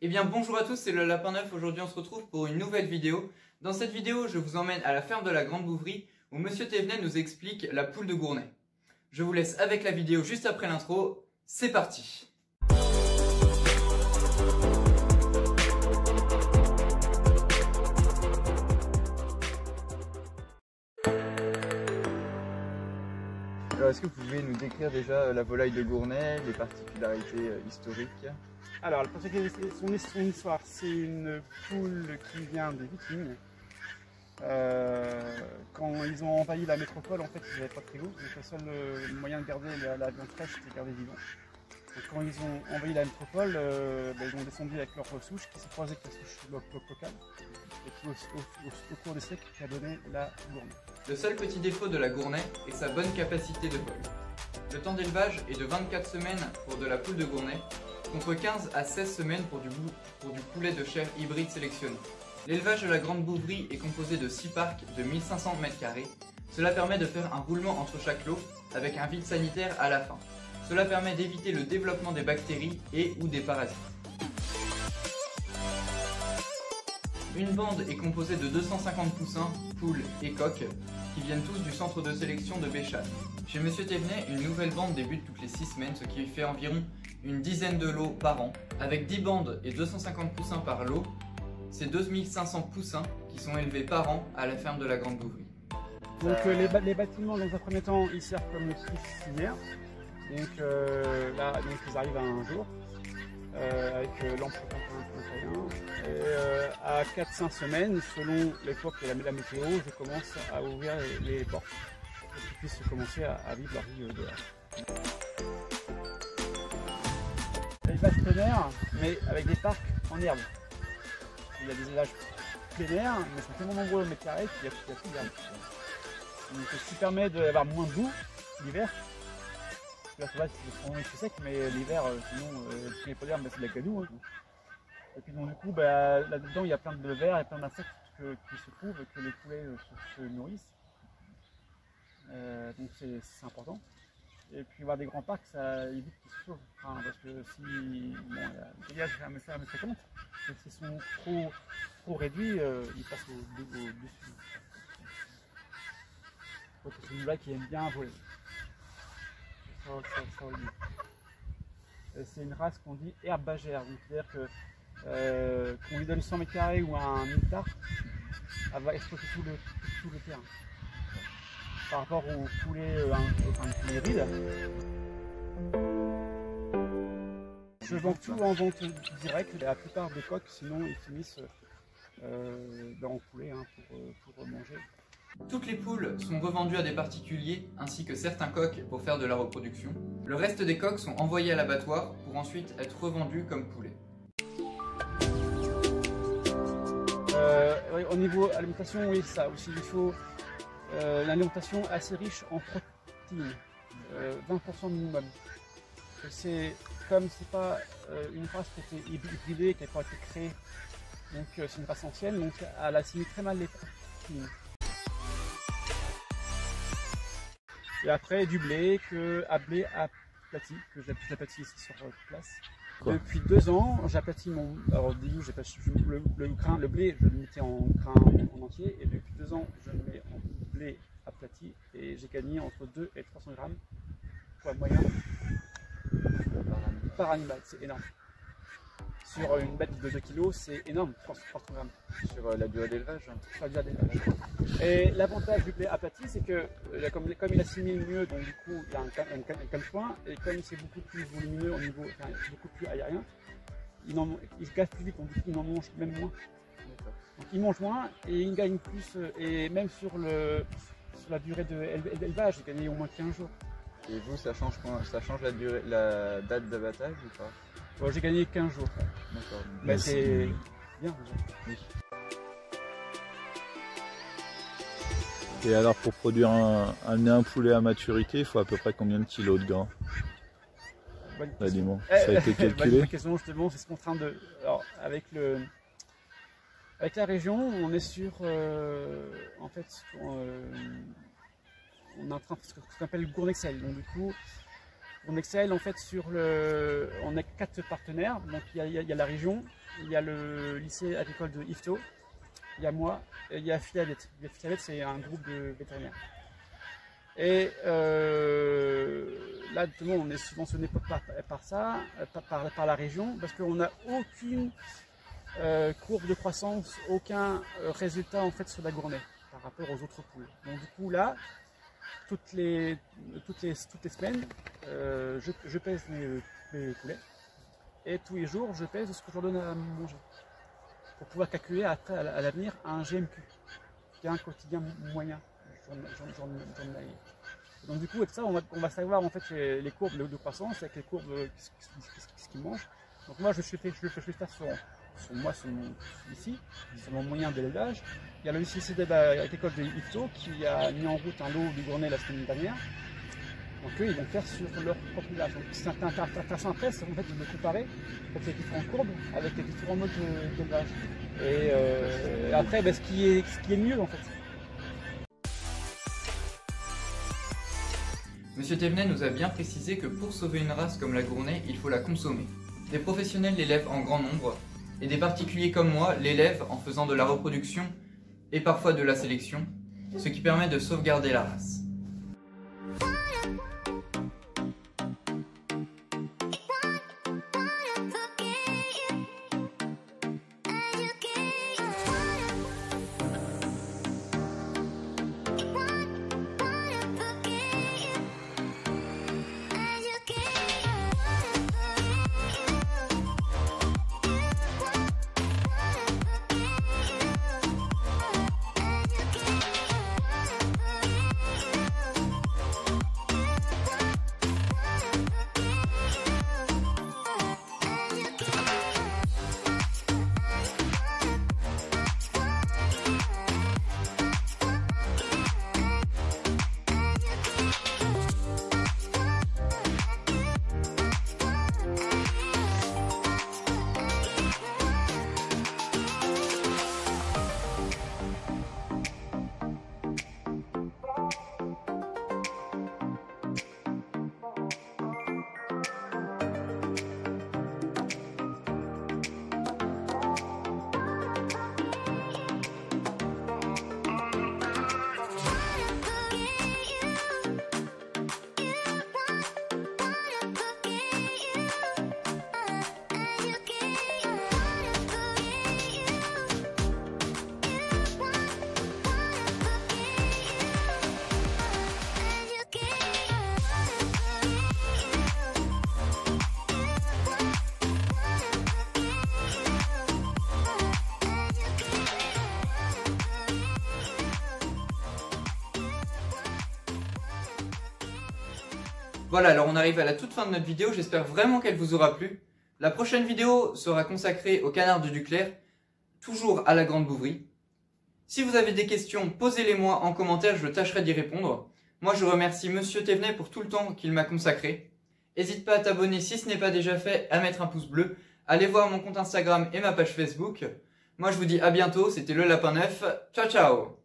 Eh bien bonjour à tous, c'est le Lapin Neuf. Aujourd'hui on se retrouve pour une nouvelle vidéo. Dans cette vidéo je vous emmène à la ferme de la Grande Bouvrie où Monsieur Thévenet nous explique la poule de Gournay. Je vous laisse avec la vidéo juste après l'intro, c'est parti. Alors est-ce que vous pouvez nous décrire déjà la volaille de Gournay, les particularités historiques? Alors, son histoire, c'est une poule qui vient des Vikings. Quand ils ont envahi la métropole, en fait, ils n'avaient pas de frigo. Donc, le seul moyen de garder la viande fraîche, c'était de garder vivant. Donc, quand ils ont envahi la métropole, ils ont descendu avec leur souche, qui s'est croisée avec la souche locale. Et puis, au cours des siècles, qui a donné la Gournay. Le seul petit défaut de la Gournay est sa bonne capacité de vol. Le temps d'élevage est de 24 semaines pour de la poule de Gournay, contre 15 à 16 semaines pour du poulet de chair hybride sélectionné. L'élevage de la Grande Bouvrie est composé de 6 parcs de 1500 m². Cela permet de faire un roulement entre chaque lot avec un vide sanitaire à la fin. Cela permet d'éviter le développement des bactéries et ou des parasites. Une bande est composée de 250 poussins, poules et coqs qui viennent tous du centre de sélection de Béchane. Chez Monsieur Thévenet, une nouvelle bande débute toutes les 6 semaines, ce qui fait environ une dizaine de lots par an. Avec 10 bandes et 250 poussins par lot, c'est 2500 poussins qui sont élevés par an à la ferme de la Grande Bouvrie. Donc les bâtiments, dans un premier temps, ils servent comme cuisinière. Donc là, ils arrivent à un jour avec lampe et à 4-5 semaines, selon l'époque et la météo, je commence à ouvrir les portes pour qu'ils puissent commencer à vivre leur vie dehors. L'élevage plein air, mais avec des parcs en herbe. Il y a des élevages plein air, mais ils sont tellement nombreux au mètre carré qu'il n'y a plus d'herbe. Donc ce qui permet d'avoir moins de boue l'hiver. La sauvage c'est sec, mais l'hiver, sinon, si il n'y a pas d'herbe, c'est de la gadoue. Hein. Et puis donc, du coup, là-dedans, il y a plein de vers et plein d'insectes qui se trouvent, que les poulets se nourrissent. Donc c'est important. Et puis avoir des grands parcs, ça évite qu'ils se sauvent. Enfin, parce que si les dégâts me fréquentent, et s'ils sont trop réduits, ils passent au-dessus. Donc c'est une blague qui aime bien voler. C'est une race qu'on dit herbagère, c'est-à-dire que qu'on lui donne 100 m² ou un hectare, elle va exploiter tout le terrain. Par rapport au poulet, hybride. Je vends tout en vente directe. La plupart des coqs, sinon, ils finissent en poulet pour manger. Toutes les poules sont revendues à des particuliers ainsi que certains coqs pour faire de la reproduction. Le reste des coqs sont envoyés à l'abattoir pour ensuite être revendus comme poulets. Au niveau alimentation, oui, ça aussi, il faut une alimentation assez riche en protéines, 20% minimum. C'est comme c'est pas une race qui a été hybridée, qui n'a pas été créée, donc c'est une race ancienne, donc elle assimile très mal les protéines. Et après du blé, à blé aplati, que j'aplatis ici sur place. Quoi? Depuis 2 ans, j'aplatis mon. Alors au début, le blé, je le mettais en grain en entier, et depuis 2 ans, je le mets en blé aplati, et j'ai gagné entre 2 et 300 grammes poids moyen par animal, c'est énorme. Sur une bête de 2 kg, c'est énorme, 300 grammes. Sur la durée d'élevage. Sur la durée d'élevage. Et l'avantage du blé aplati, c'est que comme il assimile mieux, donc du coup il a un calme-point, et comme c'est beaucoup plus volumineux au niveau, beaucoup plus aérien, il se gâte plus vite, donc du coup il en mange même moins. Donc il mange moins et il gagne plus, et même sur la durée d'élevage, il gagne au moins 15 jours. Et vous, ça change la date d'abattage ou pas? Ouais, j'ai gagné 15 jours. D'accord. Mais c'est bien. Oui. Et alors pour produire amener un poulet à maturité, il faut à peu près combien de kilos de gras? D'aliment? Ça a été calculé? Bonne question, justement, c'est ce qu'on est en train de. Alors, avec la région, on est sur. En fait, on est en train de ce qu'on appelle Gournexel. Donc, du coup, On excelle en fait on a 4 partenaires, donc il y a la région, il y a le lycée agricole de Yvetot, il y a moi, et il y a Fiavet. Fiavet, c'est un groupe de vétérinaires. Et là, tout le monde, on est subventionné par ça, par la région, parce qu'on n'a aucune courbe de croissance, aucun résultat en fait sur la Gournay par rapport aux autres poules. Donc du coup là, toutes les semaines, je pèse mes poulets et tous les jours je pèse ce que je leur donne à manger pour pouvoir calculer après à l'avenir un GMQ, qui est un quotidien moyen journalier. Donc du coup avec ça on va savoir en fait les courbes de croissance avec les courbes ce qu'ils mangent. Donc moi je fais ça ici, sur mon moyen d'élevage. Il y a le lycée agricole de Yvetot qui a mis en route un lot du Gournay la semaine dernière. Donc eux, ils vont faire sur leur population. C'est intéressant après, c'est en fait de comparer les différentes courbes avec les différents modes d'élevage. Et après, ce qui est mieux en fait. Monsieur Thévenet nous a bien précisé que pour sauver une race comme la Gournay, il faut la consommer. Des professionnels l'élèvent en grand nombre, et des particuliers comme moi l'élèvent en faisant de la reproduction et parfois de la sélection, ce qui permet de sauvegarder la race. Voilà, alors on arrive à la toute fin de notre vidéo, j'espère vraiment qu'elle vous aura plu. La prochaine vidéo sera consacrée au canard de Duclair, toujours à la Grande Bouvrie. Si vous avez des questions, posez-les-moi en commentaire, je tâcherai d'y répondre. Moi je remercie Monsieur Thévenet pour tout le temps qu'il m'a consacré. N'hésite pas à t'abonner si ce n'est pas déjà fait, à mettre un pouce bleu. Allez voir mon compte Instagram et ma page Facebook. Moi je vous dis à bientôt, c'était le Lapin Neuf. Ciao ciao!